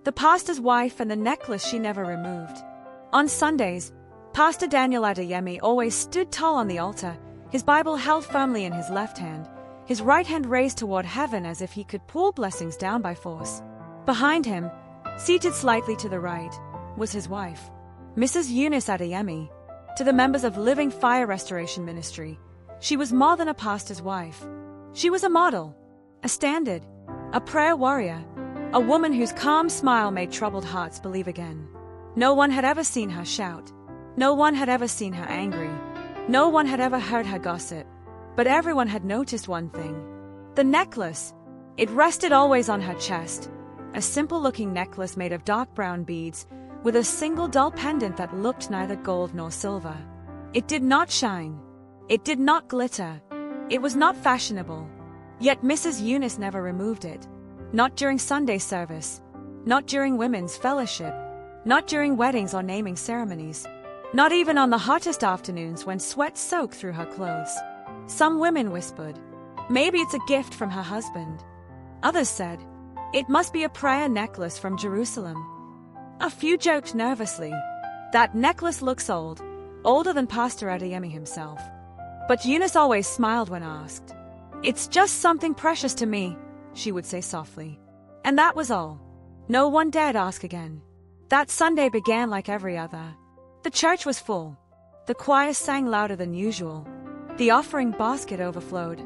the pastor's wife and the necklace she never removed. On Sundays, Pastor Daniel Adeyemi always stood tall on the altar, his Bible held firmly in his left hand, his right hand raised toward heaven as if he could pull blessings down by force. Behind him, seated slightly to the right, was his wife, Mrs. Eunice Adeyemi. To the members of Living Fire Restoration Ministry, she was more than a pastor's wife. She was a model, a standard, a prayer warrior, a woman whose calm smile made troubled hearts believe again. No one had ever seen her shout. No one had ever seen her angry. No one had ever heard her gossip. But everyone had noticed one thing. The necklace. It rested always on her chest, a simple-looking necklace made of dark brown beads, with a single dull pendant that looked neither gold nor silver. It did not shine. It did not glitter. It was not fashionable. Yet Mrs. Eunice never removed it. Not during Sunday service. Not during women's fellowship. Not during weddings or naming ceremonies. Not even on the hottest afternoons when sweat soaked through her clothes. Some women whispered, "Maybe it's a gift from her husband." Others said, "It must be a prayer necklace from Jerusalem." A few joked nervously, "That necklace looks old, older than Pastor Adeyemi himself." But Eunice always smiled when asked. "It's just something precious to me," she would say softly. And that was all. No one dared ask again. That Sunday began like every other. The church was full. The choir sang louder than usual. The offering basket overflowed.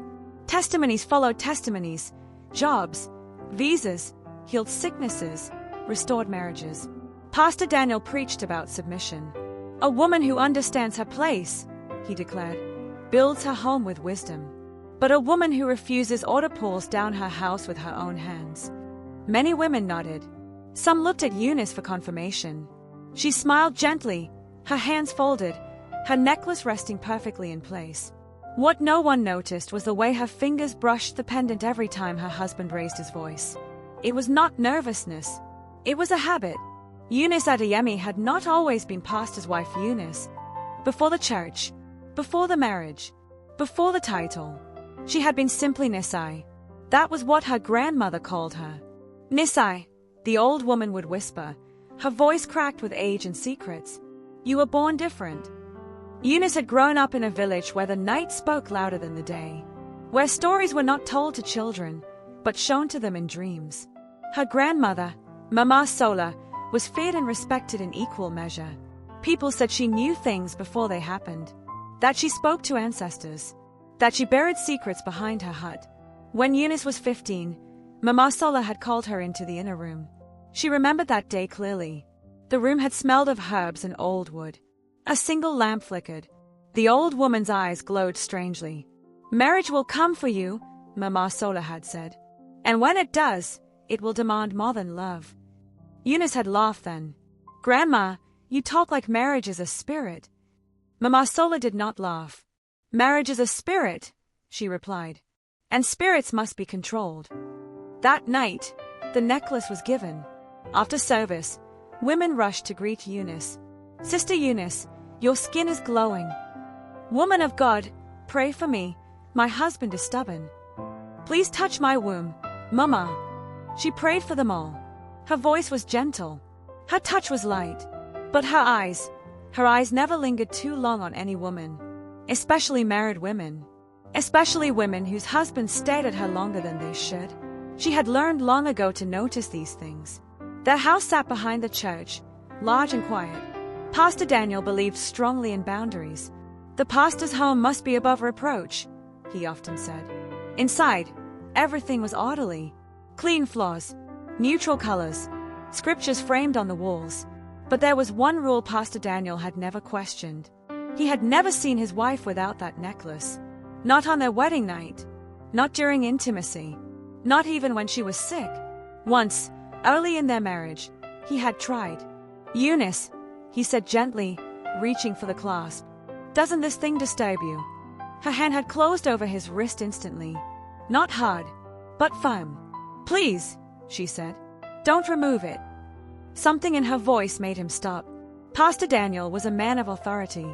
Testimonies followed testimonies. Jobs, visas, healed sicknesses, restored marriages. Pastor Daniel preached about submission. "A woman who understands her place," he declared, "builds her home with wisdom. But a woman who refuses order pulls down her house with her own hands." Many women nodded. Some looked at Eunice for confirmation. She smiled gently, her hands folded, her necklace resting perfectly in place. What no one noticed was the way her fingers brushed the pendant every time her husband raised his voice. It was not nervousness. It was a habit. Eunice Adeyemi had not always been pastor's wife Eunice. Before the church, before the marriage, before the title, she had been simply Nisai. That was what her grandmother called her. "Nisai," the old woman would whisper, her voice cracked with age and secrets. "You were born different." Eunice had grown up in a village where the night spoke louder than the day, where stories were not told to children, but shown to them in dreams. Her grandmother, Mama Sola, was feared and respected in equal measure. People said she knew things before they happened, that she spoke to ancestors, that she buried secrets behind her hut. When Eunice was 15, Mama Sola had called her into the inner room. She remembered that day clearly. The room had smelled of herbs and old wood. A single lamp flickered. The old woman's eyes glowed strangely. "Marriage will come for you," Mama Sola had said. "And when it does, it will demand more than love." Eunice had laughed then. "Grandma, you talk like marriage is a spirit." Mama Sola did not laugh. "Marriage is a spirit," she replied. "And spirits must be controlled." That night, the necklace was given. After service, women rushed to greet Eunice. "Sister Eunice, your skin is glowing." "Woman of God, pray for me. My husband is stubborn." "Please touch my womb, Mama." She prayed for them all. Her voice was gentle. Her touch was light. But her eyes never lingered too long on any woman, especially married women, especially women whose husbands stared at her longer than they should. She had learned long ago to notice these things. Their house sat behind the church, large and quiet. Pastor Daniel believed strongly in boundaries. The pastor's home must be above reproach, he often said. Inside, everything was orderly. Clean floors, neutral colors, scriptures framed on the walls. But there was one rule Pastor Daniel had never questioned. He had never seen his wife without that necklace. Not on their wedding night. Not during intimacy. Not even when she was sick. Once, early in their marriage, he had tried. "Eunice," he said gently, reaching for the clasp. "Doesn't this thing disturb you?" Her hand had closed over his wrist instantly. Not hard, but firm. "Please," she said. "Don't remove it." Something in her voice made him stop. Pastor Daniel was a man of authority.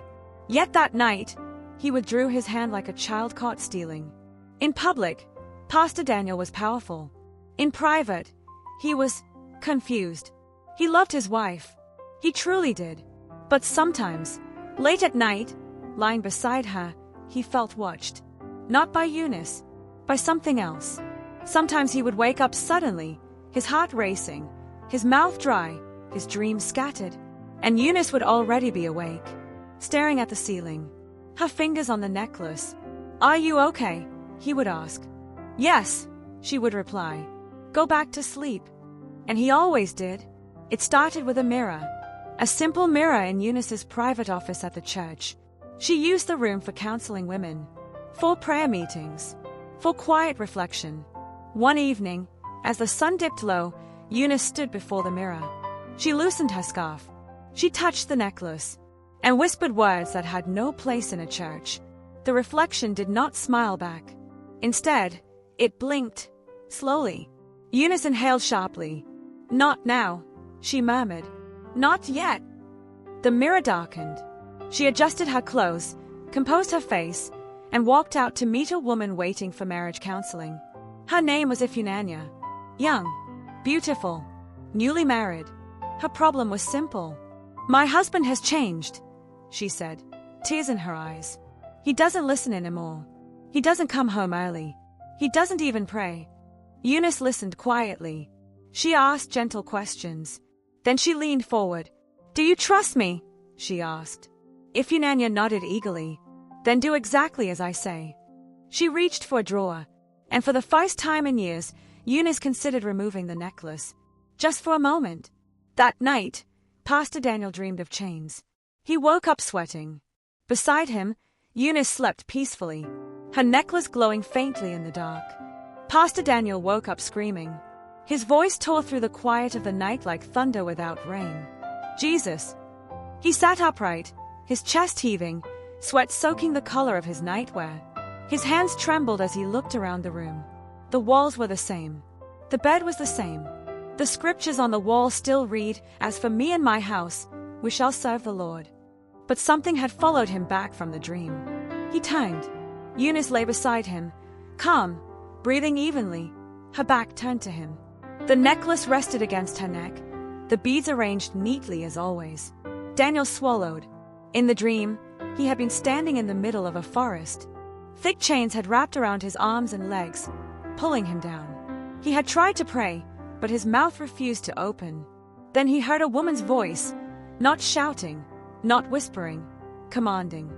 Yet that night, he withdrew his hand like a child caught stealing. In public, Pastor Daniel was powerful. In private, he was confused. He loved his wife. He truly did. But sometimes, late at night, lying beside her, he felt watched. Not by Eunice, by something else. Sometimes he would wake up suddenly, his heart racing, his mouth dry, his dreams scattered, and Eunice would already be awake, staring at the ceiling, her fingers on the necklace. "Are you okay?" he would ask. "Yes," she would reply. "Go back to sleep." And he always did. It started with a mirror. A simple mirror in Eunice's private office at the church. She used the room for counseling women, for prayer meetings, for quiet reflection. One evening, as the sun dipped low, Eunice stood before the mirror. She loosened her scarf. She touched the necklace and whispered words that had no place in a church. The reflection did not smile back. Instead, it blinked, slowly. Eunice inhaled sharply. "Not now," she murmured. "Not yet." The mirror darkened. She adjusted her clothes, composed her face, and walked out to meet a woman waiting for marriage counseling. Her name was Ifunanya. Young, beautiful, newly married. Her problem was simple. "My husband has changed," she said, tears in her eyes. "He doesn't listen anymore. He doesn't come home early. He doesn't even pray." Eunice listened quietly. She asked gentle questions. Then she leaned forward. "Do you trust me?" she asked. Ifunanya nodded eagerly. "Then do exactly as I say." She reached for a drawer, and for the first time in years, Eunice considered removing the necklace. Just for a moment. That night, Pastor Daniel dreamed of chains. He woke up sweating. Beside him, Eunice slept peacefully, her necklace glowing faintly in the dark. Pastor Daniel woke up screaming. His voice tore through the quiet of the night like thunder without rain. "Jesus!" He sat upright, his chest heaving, sweat soaking the color of his nightwear. His hands trembled as he looked around the room. The walls were the same. The bed was the same. The scriptures on the wall still read, "As for me and my house, we shall serve the Lord." But something had followed him back from the dream. He turned. Eunice lay beside him, calm, breathing evenly, her back turned to him. The necklace rested against her neck, the beads arranged neatly as always. Daniel swallowed. In the dream, he had been standing in the middle of a forest. Thick chains had wrapped around his arms and legs, pulling him down. He had tried to pray, but his mouth refused to open. Then he heard a woman's voice, not shouting, not whispering, commanding.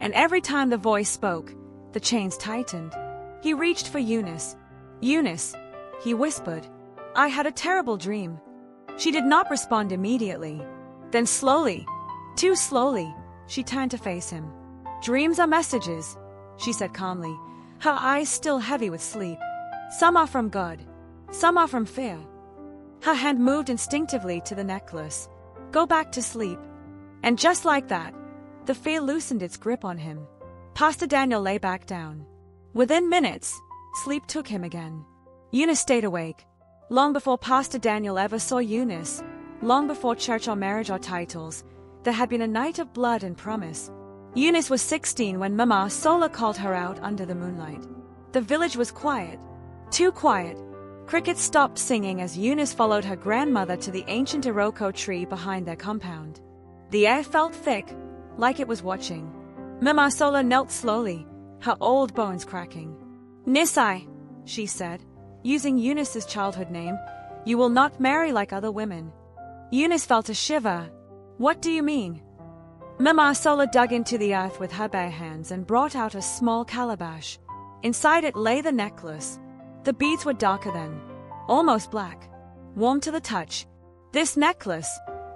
And every time the voice spoke, the chains tightened. He reached for Eunice. "Eunice," he whispered, "I had a terrible dream." She did not respond immediately. Then slowly, too slowly, she turned to face him. "Dreams are messages," she said calmly, her eyes still heavy with sleep. "Some are from God. Some are from fear." Her hand moved instinctively to the necklace. "Go back to sleep." And just like that, the fear loosened its grip on him. Pastor Daniel lay back down. Within minutes, sleep took him again. Eunice stayed awake. Long before Pastor Daniel ever saw Eunice, long before church or marriage or titles, there had been a night of blood and promise. Eunice was 16 when Mama Sola called her out under the moonlight. The village was quiet. Too quiet. Crickets stopped singing as Eunice followed her grandmother to the ancient Iroko tree behind their compound. The air felt thick, like it was watching. Mama Sola knelt slowly, her old bones cracking. "Nisai," she said, using Eunice's childhood name, "you will not marry like other women." Eunice felt a shiver. "What do you mean?" Mama Sola dug into the earth with her bare hands and brought out a small calabash. Inside it lay the necklace. The beads were darker than, almost black, warm to the touch. "This necklace,"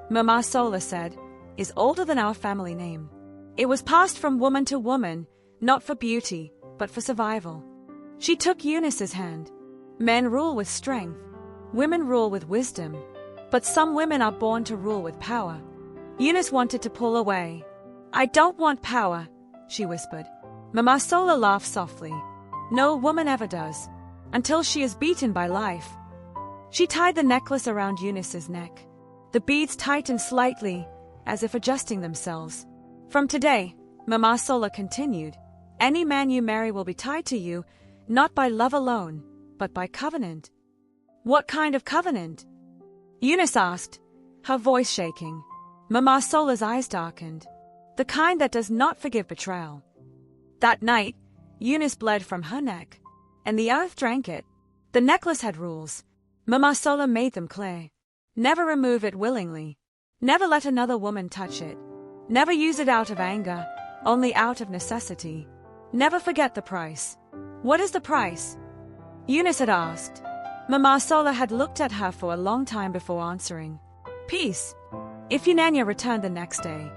Mama Sola said, "is older than our family name. It was passed from woman to woman, not for beauty, but for survival." She took Eunice's hand. Men rule with strength. Women rule with wisdom. But some women are born to rule with power. Eunice wanted to pull away. "I don't want power," she whispered. Mama Sola laughed softly. "No woman ever does, until she is beaten by life." She tied the necklace around Eunice's neck. The beads tightened slightly, as if adjusting themselves. "From today," Mama Sola continued, "any man you marry will be tied to you, not by love alone, but by covenant." "What kind of covenant?" Eunice asked. her voice shaking. Mama Sola's eyes darkened. The kind that does not forgive betrayal. That night, Eunice bled from her neck, and the earth drank it. The necklace had rules. Mama Sola made them clear. Never remove it willingly. Never let another woman touch it. Never use it out of anger, only out of necessity. Never forget the price. What is the price? Eunice had asked. Mama Sola had looked at her for a long time before answering. Peace. Ifunanya returned the next day.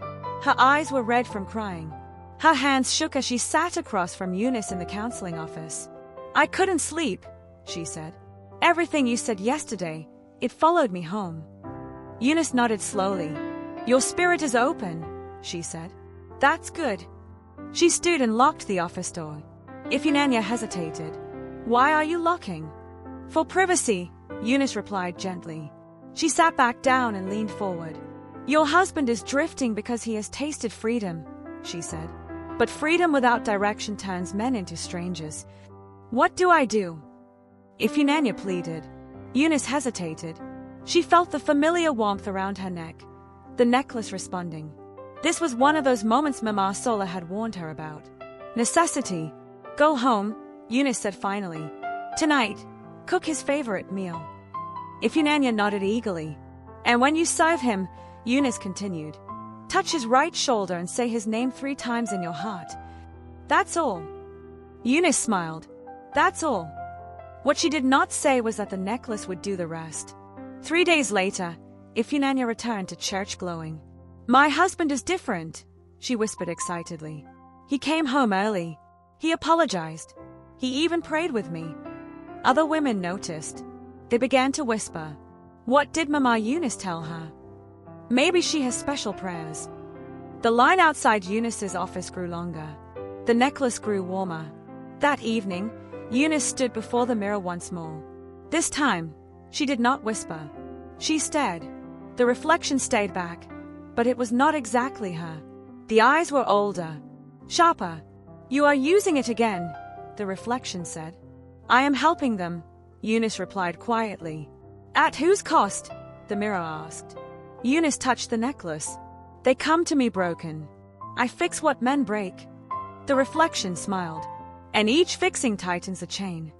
Her eyes were red from crying. Her hands shook as she sat across from Eunice in the counseling office. I couldn't sleep, she said. Everything you said yesterday, it followed me home. Eunice nodded slowly. Your spirit is open, she said. That's good. She stood and locked the office door. Ifunanya hesitated. Why are you locking? For privacy, Eunice replied gently. She sat back down and leaned forward. Your husband is drifting because he has tasted freedom, she said. But freedom without direction turns men into strangers. What do I do? Ifunanya pleaded. Eunice hesitated. She felt the familiar warmth around her neck, the necklace responding. This was one of those moments Mama Sola had warned her about. Necessity. Go home, Eunice said finally. Tonight, cook his favorite meal. Ifunanya nodded eagerly. And when you serve him, Eunice continued, touch his right shoulder and say his name 3 times in your heart. That's all. Eunice smiled. That's all. What she did not say was that the necklace would do the rest. 3 days later, Ifunanya returned to church glowing. My husband is different, she whispered excitedly. He came home early. He apologized. He even prayed with me. Other women noticed. They began to whisper. What did Mama Eunice tell her? Maybe she has special prayers. The line outside Eunice's office grew longer. The necklace grew warmer. That evening, Eunice stood before the mirror once more. This time, she did not whisper. She stared. The reflection stayed back, but it was not exactly her. The eyes were older, sharper. You are using it again, the reflection said. I am helping them, Eunice replied quietly. At whose cost? The mirror asked. Eunice touched the necklace. They come to me broken. I fix what men break. The reflection smiled. And each fixing tightens the chain.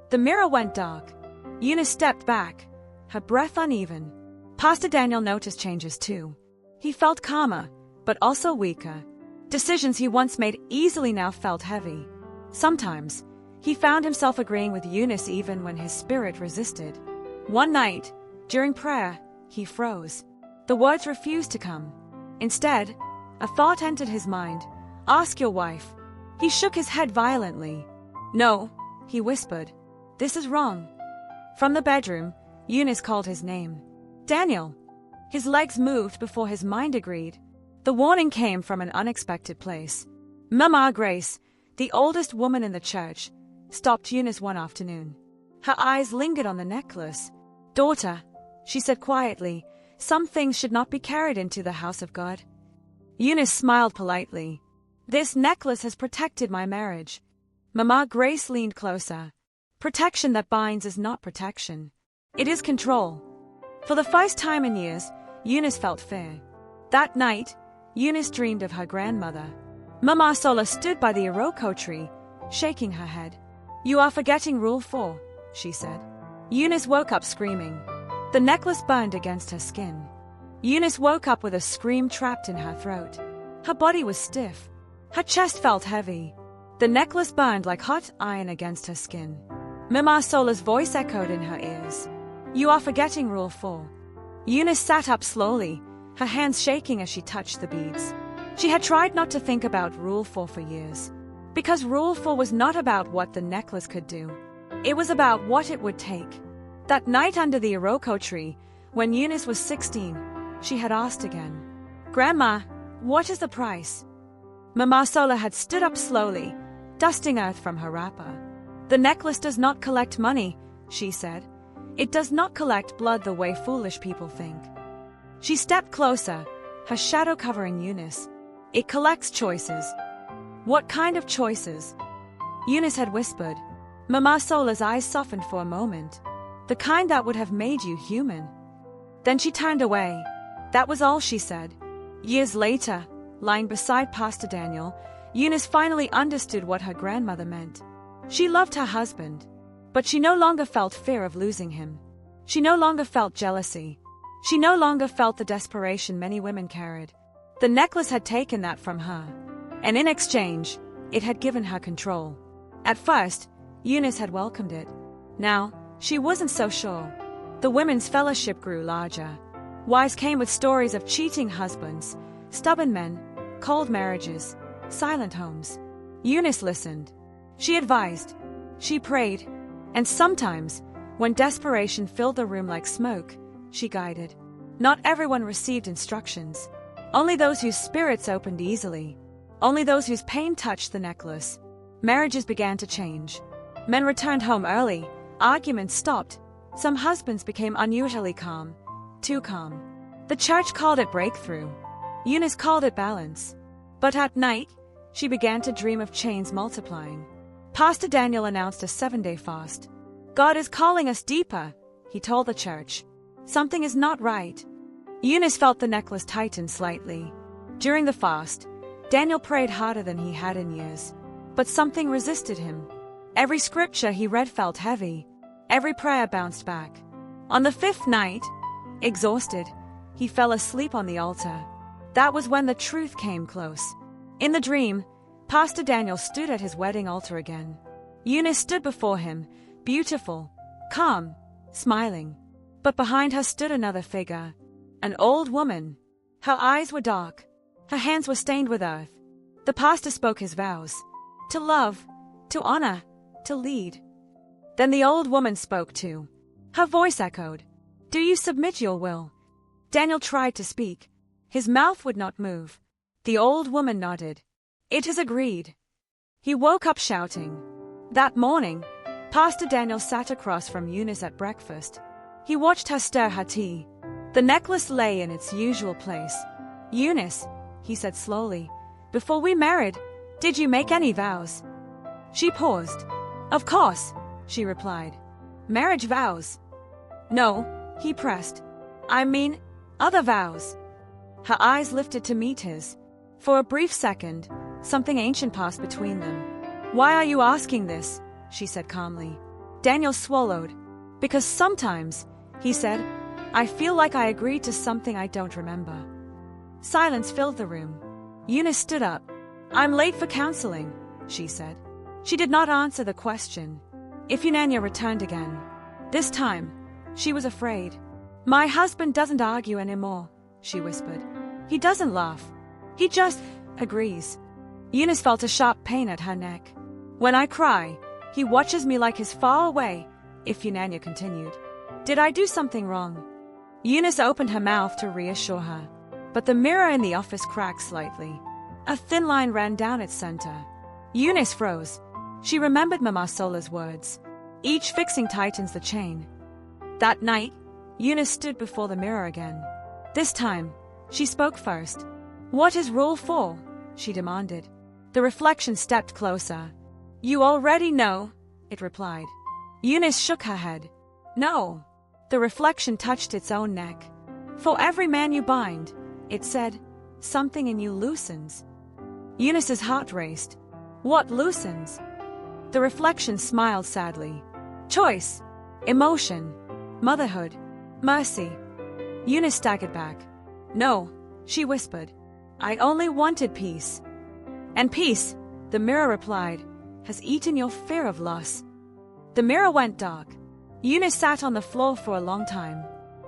The mirror went dark. Eunice stepped back, her breath uneven. Pastor Daniel noticed changes too. He felt calmer, but also weaker. Decisions he once made easily now felt heavy. Sometimes, he found himself agreeing with Eunice even when his spirit resisted. One night, during prayer, he froze. The words refused to come. Instead, a thought entered his mind. Ask your wife. He shook his head violently. No, he whispered. This is wrong. From the bedroom, Eunice called his name. Daniel. His legs moved before his mind agreed. The warning came from an unexpected place. Mama Grace, the oldest woman in the church, stopped Eunice one afternoon. Her eyes lingered on the necklace. Daughter, she said quietly, some things should not be carried into the house of God. Eunice smiled politely. This necklace has protected my marriage. Mama Grace leaned closer. Protection that binds is not protection. It is control. For the first time in years, Eunice felt fear. That night, Eunice dreamed of her grandmother. Mama Sola stood by the Iroko tree, shaking her head. You are forgetting Rule 4, she said. Eunice woke up screaming. The necklace burned against her skin. Eunice woke up with a scream trapped in her throat. Her body was stiff. Her chest felt heavy. The necklace burned like hot iron against her skin. Mama Sola's voice echoed in her ears. You are forgetting Rule 4. Eunice sat up slowly, her hands shaking as she touched the beads. She had tried not to think about Rule 4 for years. Because Rule 4 was not about what the necklace could do. It was about what it would take. That night under the Iroko tree, when Eunice was 16, she had asked again. Grandma, what is the price? Mama Sola had stood up slowly, dusting earth from her wrapper. The necklace does not collect money, she said. It does not collect blood the way foolish people think. She stepped closer, her shadow covering Eunice. It collects choices. What kind of choices? Eunice had whispered. Mama Sola's eyes softened for a moment. The kind that would have made you human. Then she turned away. That was all she said. Years later, lying beside Pastor Daniel, Eunice finally understood what her grandmother meant. She loved her husband, but she no longer felt fear of losing him. She no longer felt jealousy. She no longer felt the desperation many women carried. The necklace had taken that from her, and in exchange, it had given her control. At first, Eunice had welcomed it. Now, she wasn't so sure. The women's fellowship grew larger. Wives came with stories of cheating husbands, stubborn men, cold marriages, silent homes. Eunice listened. She advised. She prayed. And sometimes, when desperation filled the room like smoke, she guided. Not everyone received instructions. Only those whose spirits opened easily. Only those whose pain touched the necklace. Marriages began to change. Men returned home early. Arguments stopped. Some husbands became unusually calm. Too calm. The church called it breakthrough. Eunice called it balance. But at night, she began to dream of chains multiplying. Pastor Daniel announced a 7-day fast. God is calling us deeper, he told the church. Something is not right. Eunice felt the necklace tighten slightly. During the fast, Daniel prayed harder than he had in years. But something resisted him. Every scripture he read felt heavy. Every prayer bounced back. On the 5th night, exhausted, he fell asleep on the altar. That was when the truth came close. In the dream, Pastor Daniel stood at his wedding altar again. Eunice stood before him, beautiful, calm, smiling. But behind her stood another figure, an old woman. Her eyes were dark. Her hands were stained with earth. The pastor spoke his vows. To love, to honor, to lead. Then the old woman spoke too. Her voice echoed. Do you submit your will? Daniel tried to speak. His mouth would not move. The old woman nodded. It is agreed. He woke up shouting. That morning, Pastor Daniel sat across from Eunice at breakfast. He watched her stir her tea. The necklace lay in its usual place. Eunice, he said slowly, before we married, did you make any vows? She paused. Of course, she replied. Marriage vows. No, he pressed. I mean, other vows. Her eyes lifted to meet his. For a brief second, something ancient passed between them. Why are you asking this? She said calmly. Daniel swallowed. Because sometimes, he said, I feel like I agreed to something I don't remember. Silence filled the room. Eunice stood up. I'm late for counseling, she said. She did not answer the question. Ifunanya returned again. This time, she was afraid. My husband doesn't argue anymore, she whispered. He doesn't laugh. He just agrees. Eunice felt a sharp pain at her neck. When I cry, he watches me like he's far away, Ifunanya continued. Did I do something wrong? Eunice opened her mouth to reassure her, but the mirror in the office cracked slightly. A thin line ran down its center. Eunice froze. She remembered Mama Sola's words. Each fixing tightens the chain. That night, Eunice stood before the mirror again. This time, she spoke first. What is Rule 4? She demanded. The reflection stepped closer. You already know, it replied. Eunice shook her head. No. The reflection touched its own neck. For every man you bind, it said, something in you loosens. Eunice's heart raced. What loosens? The reflection smiled sadly. Choice, emotion, motherhood, mercy. Eunice staggered back. No, she whispered. I only wanted peace. And peace, the mirror replied, has eaten your fear of loss. The mirror went dark. Eunice sat on the floor for a long time.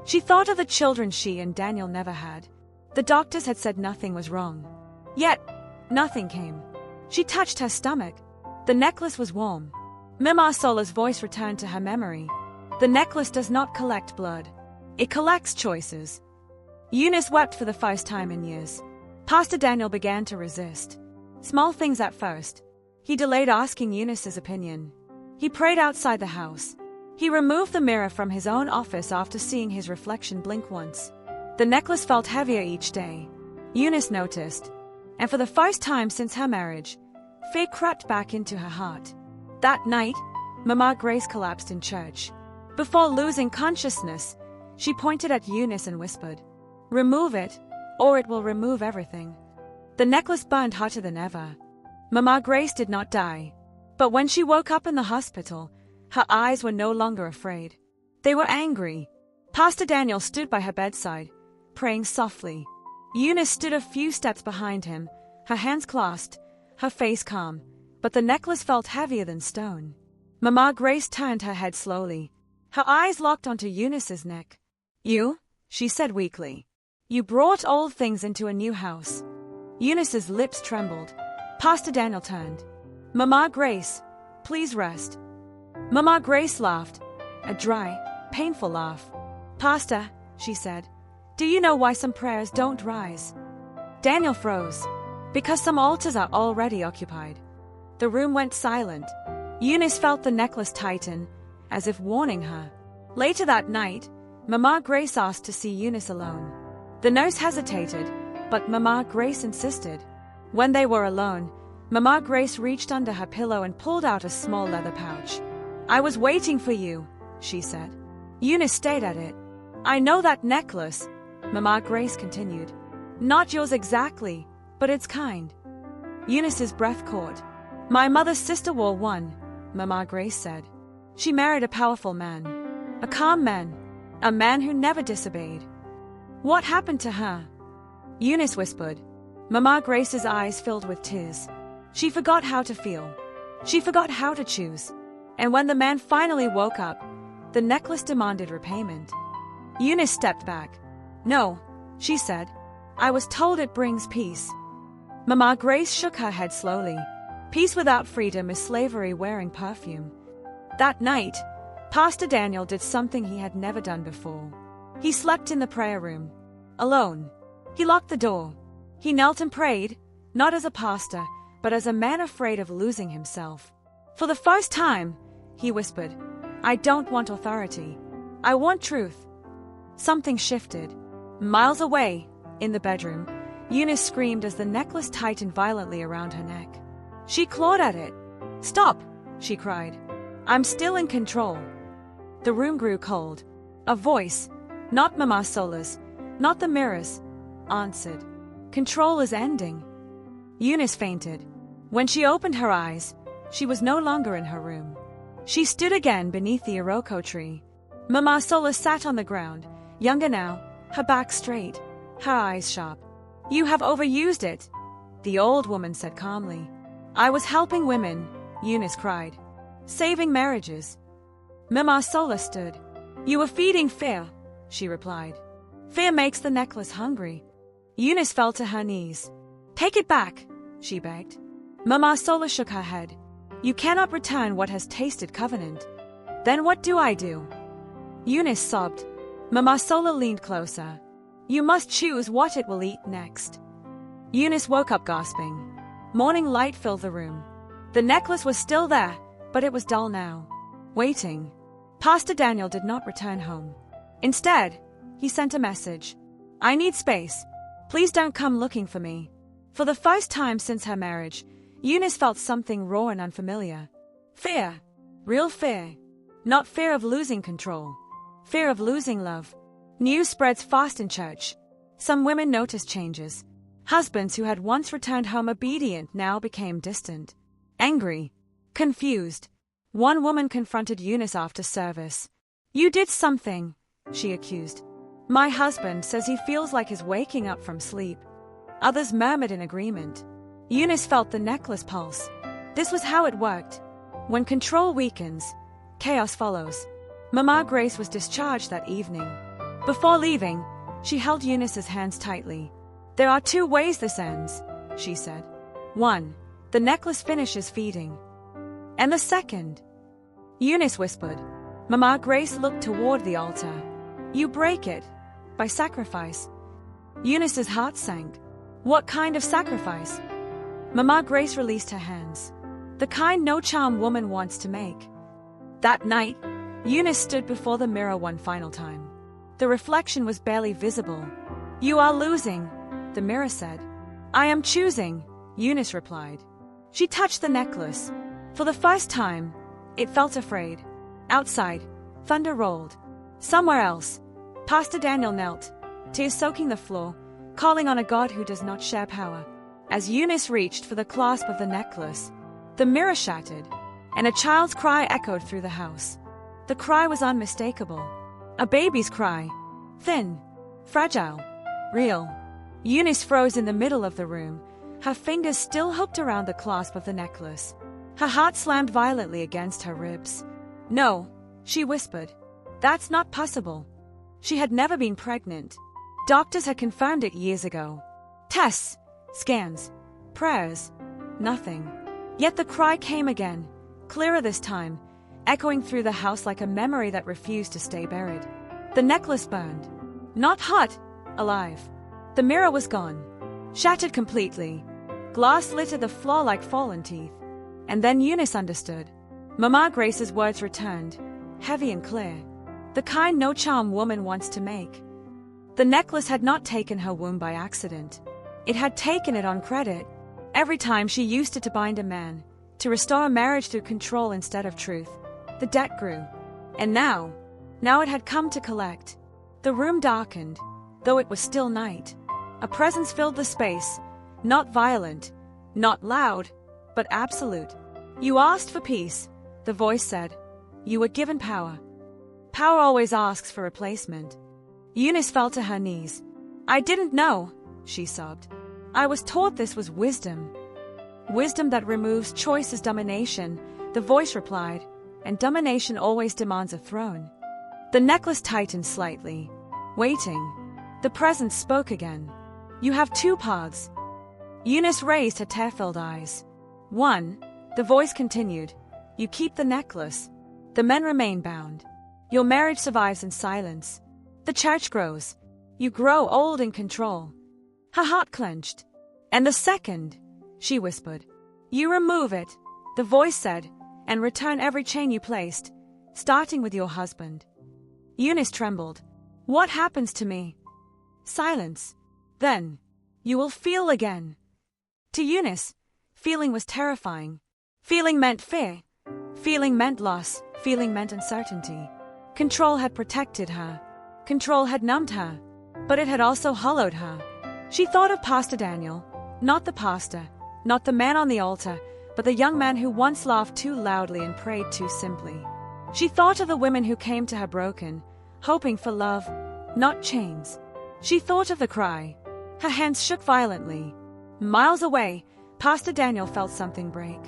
She thought of the children she and Daniel never had. The doctors had said nothing was wrong. Yet, nothing came. She touched her stomach. The necklace was warm. Mima Sola's voice returned to her memory. The necklace does not collect blood. It collects choices. Eunice wept for the first time in years. Pastor Daniel began to resist. Small things at first. He delayed asking Eunice's opinion. He prayed outside the house. He removed the mirror from his own office after seeing his reflection blink once. The necklace felt heavier each day. Eunice noticed. And for the first time since her marriage, fear crept back into her heart. That night, Mama Grace collapsed in church. Before losing consciousness, She pointed at Eunice and whispered, "Remove it, or it will remove everything." The necklace burned hotter than ever. Mama Grace did not die. But when she woke up in the hospital, her eyes were no longer afraid. They were angry. Pastor Daniel stood by her bedside, praying softly. Eunice stood a few steps behind him, her hands clasped, her face calm, but the necklace felt heavier than stone. Mama Grace turned her head slowly. Her eyes locked onto Eunice's neck. "You?" she said weakly. "You brought old things into a new house." Eunice's lips trembled. Pastor Daniel turned. "Mama Grace, please rest." Mama Grace laughed, a dry, painful laugh. "Pastor," she said, "do you know why some prayers don't rise?" Daniel froze. "Because some altars are already occupied." The room went silent. Eunice felt the necklace tighten, as if warning her. Later that night, Mama Grace asked to see Eunice alone. The nurse hesitated, but Mama Grace insisted. When they were alone, Mama Grace reached under her pillow and pulled out a small leather pouch. "I was waiting for you," she said. Eunice stared at it. "I know that necklace," Mama Grace continued. "Not yours exactly, but it's kind." Eunice's breath caught. "My mother's sister wore one," Mama Grace said. "She married a powerful man. A calm man. A man who never disobeyed." "What happened to her?" Eunice whispered. Mama Grace's eyes filled with tears. She forgot how to feel. She forgot how to choose. And when the man finally woke up, the necklace demanded repayment. Eunice stepped back. "No," she said. "I was told it brings peace." Mama Grace shook her head slowly. Peace without freedom is slavery wearing perfume. That night, Pastor Daniel did something he had never done before. He slept in the prayer room, alone. He locked the door. He knelt and prayed, not as a pastor, but as a man afraid of losing himself. For the first time, he whispered, "I don't want authority. I want truth." Something shifted. Miles away, in the bedroom, Eunice screamed as the necklace tightened violently around her neck. She clawed at it. "Stop!" she cried. "I'm still in control." The room grew cold. A voice, not Mama Sola's, not the mirrors, answered. "Control is ending." Eunice fainted. When she opened her eyes, she was no longer in her room. She stood again beneath the Iroko tree. Mama Sola sat on the ground, younger now, her back straight, her eyes sharp. "You have overused it," the old woman said calmly. "I was helping women," Eunice cried. "Saving marriages." Mama Sola stood. "You were feeding fear," she replied. "Fear makes the necklace hungry." Eunice fell to her knees. "Take it back," she begged. Mama Sola shook her head. "You cannot return what has tasted covenant." "Then what do I do?" Eunice sobbed. Mama Sola leaned closer. "You must choose what it will eat next." Eunice woke up gasping. Morning light filled the room. The necklace was still there, but it was dull now. Waiting. Pastor Daniel did not return home. Instead, he sent a message. "I need space. Please don't come looking for me." For the first time since her marriage, Eunice felt something raw and unfamiliar. Fear. Real fear. Not fear of losing control. Fear of losing love. News spreads fast in church. Some women noticed changes. Husbands who had once returned home obedient now became distant. Angry. Confused. One woman confronted Eunice after service. "You did something," she accused. "My husband says he feels like he's waking up from sleep." Others murmured in agreement. Eunice felt the necklace pulse. This was how it worked. When control weakens, chaos follows. Mama Grace was discharged that evening. Before leaving, she held Eunice's hands tightly. "There are two ways this ends," she said. "One, the necklace finishes feeding. And the second," Eunice whispered. Mama Grace looked toward the altar. "You break it. By sacrifice." Eunice's heart sank. "What kind of sacrifice?" Mama Grace released her hands. "The kind no charm woman wants to make." That night, Eunice stood before the mirror one final time. The reflection was barely visible. "You are losing," the mirror said. "I am choosing," Eunice replied. She touched the necklace. For the first time, it felt afraid. Outside, thunder rolled. Somewhere else, Pastor Daniel knelt, tears soaking the floor, calling on a God who does not share power. As Eunice reached for the clasp of the necklace, the mirror shattered, and a child's cry echoed through the house. The cry was unmistakable. A baby's cry. Thin, fragile, real. Eunice froze in the middle of the room, her fingers still hooked around the clasp of the necklace. Her heart slammed violently against her ribs. "No," she whispered. "That's not possible." She had never been pregnant. Doctors had confirmed it years ago. Tests, scans, prayers, nothing. Yet the cry came again, clearer this time, echoing through the house like a memory that refused to stay buried. The necklace burned. Not hot, alive. The mirror was gone, shattered completely. Glass littered the floor like fallen teeth. And then Eunice understood. Mama Grace's words returned, heavy and clear. The kind no-charm woman wants to make. The necklace had not taken her womb by accident. It had taken it on credit. Every time she used it to bind a man, to restore a marriage through control instead of truth, the debt grew. And now it had come to collect. The room darkened, though it was still night. A presence filled the space, not violent, not loud, but absolute. "You asked for peace," the voice said. "You were given power. Power always asks for replacement." Eunice fell to her knees. "I didn't know," she sobbed. "I was taught this was wisdom. Wisdom that removes choice as domination," the voice replied, "and domination always demands a throne." The necklace tightened slightly. Waiting. The presence spoke again. "You have two paths." Eunice raised her tear-filled eyes. "One," the voice continued, "you keep the necklace. The men remain bound. Your marriage survives in silence. The church grows. You grow old in control." Her heart clenched. "And the second," she whispered, "you remove it," the voice said, "and return every chain you placed, starting with your husband." Eunice trembled. "What happens to me?" Silence. "Then, you will feel again." To Eunice, feeling was terrifying. Feeling meant fear. Feeling meant loss. Feeling meant uncertainty. Control had protected her. Control had numbed her. But it had also hollowed her. She thought of Pastor Daniel, not the pastor, not the man on the altar, but the young man who once laughed too loudly and prayed too simply. She thought of the women who came to her broken, hoping for love, not chains. She thought of the cry. Her hands shook violently. Miles away, Pastor Daniel felt something break.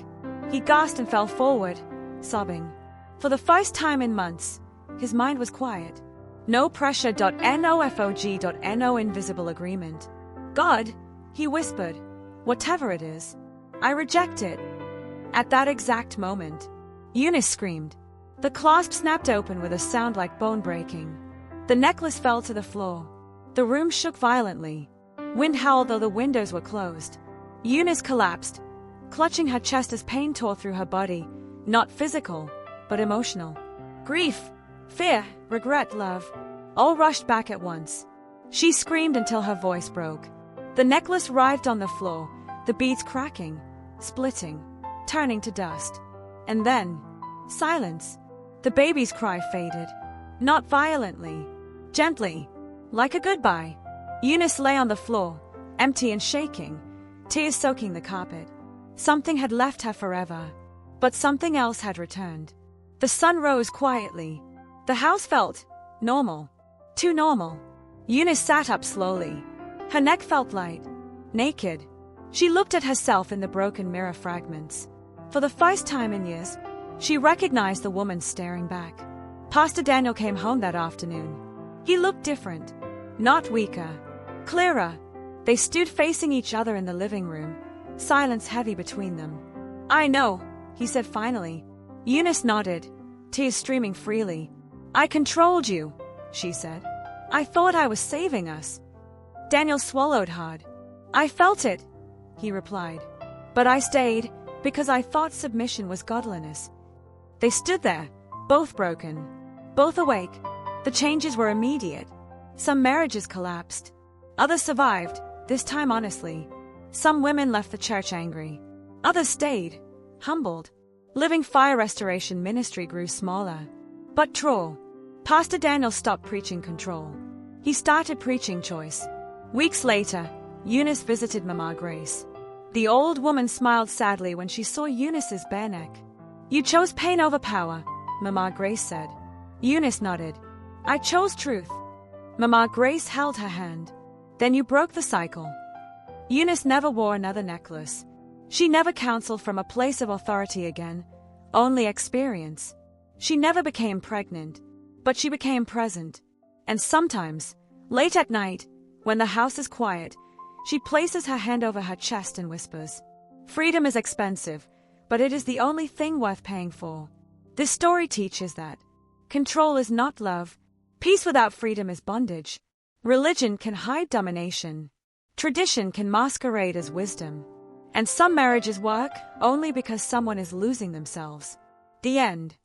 He gasped and fell forward, sobbing. For the first time in months, his mind was quiet. No pressure. NOFOG.NO invisible agreement. "God," he whispered, "whatever it is, I reject it." At that exact moment, Eunice screamed. The clasp snapped open with a sound like bone breaking. The necklace fell to the floor. The room shook violently. Wind howled though the windows were closed. Eunice collapsed, clutching her chest as pain tore through her body, not physical, but emotional. Grief, fear, regret, love, all rushed back at once. She screamed until her voice broke. The necklace writhed on the floor, the beads cracking, splitting, turning to dust. And then, silence. The baby's cry faded. Not violently, gently, like a goodbye. Eunice lay on the floor, empty and shaking, tears soaking the carpet. Something had left her forever, but something else had returned. The sun rose quietly. The house felt normal, too normal. Eunice sat up slowly. Her neck felt light, naked. She looked at herself in the broken mirror fragments. For the first time in years, she recognized the woman staring back. Pastor Daniel came home that afternoon. He looked different, not weaker, clearer. They stood facing each other in the living room, silence heavy between them. "I know," he said finally. Eunice nodded, tears streaming freely. "I controlled you," she said. "I thought I was saving us." Daniel swallowed hard. "I felt it," he replied. "But I stayed because I thought submission was godliness." They stood there, both broken, both awake. The changes were immediate. Some marriages collapsed. Others survived, this time honestly. Some women left the church angry. Others stayed, humbled. Living Fire Restoration Ministry grew smaller, but true. Pastor Daniel stopped preaching control. He started preaching choice. Weeks later, Eunice visited Mama Grace. The old woman smiled sadly when she saw Eunice's bare neck. "You chose pain over power," Mama Grace said. Eunice nodded. "I chose truth." Mama Grace held her hand. "Then you broke the cycle." Eunice never wore another necklace. She never counseled from a place of authority again, only experience. She never became pregnant, but she became present. And sometimes, late at night, when the house is quiet, she places her hand over her chest and whispers, "Freedom is expensive, but it is the only thing worth paying for." This story teaches that control is not love. Peace without freedom is bondage. Religion can hide domination. Tradition can masquerade as wisdom. And some marriages work only because someone is losing themselves. The end.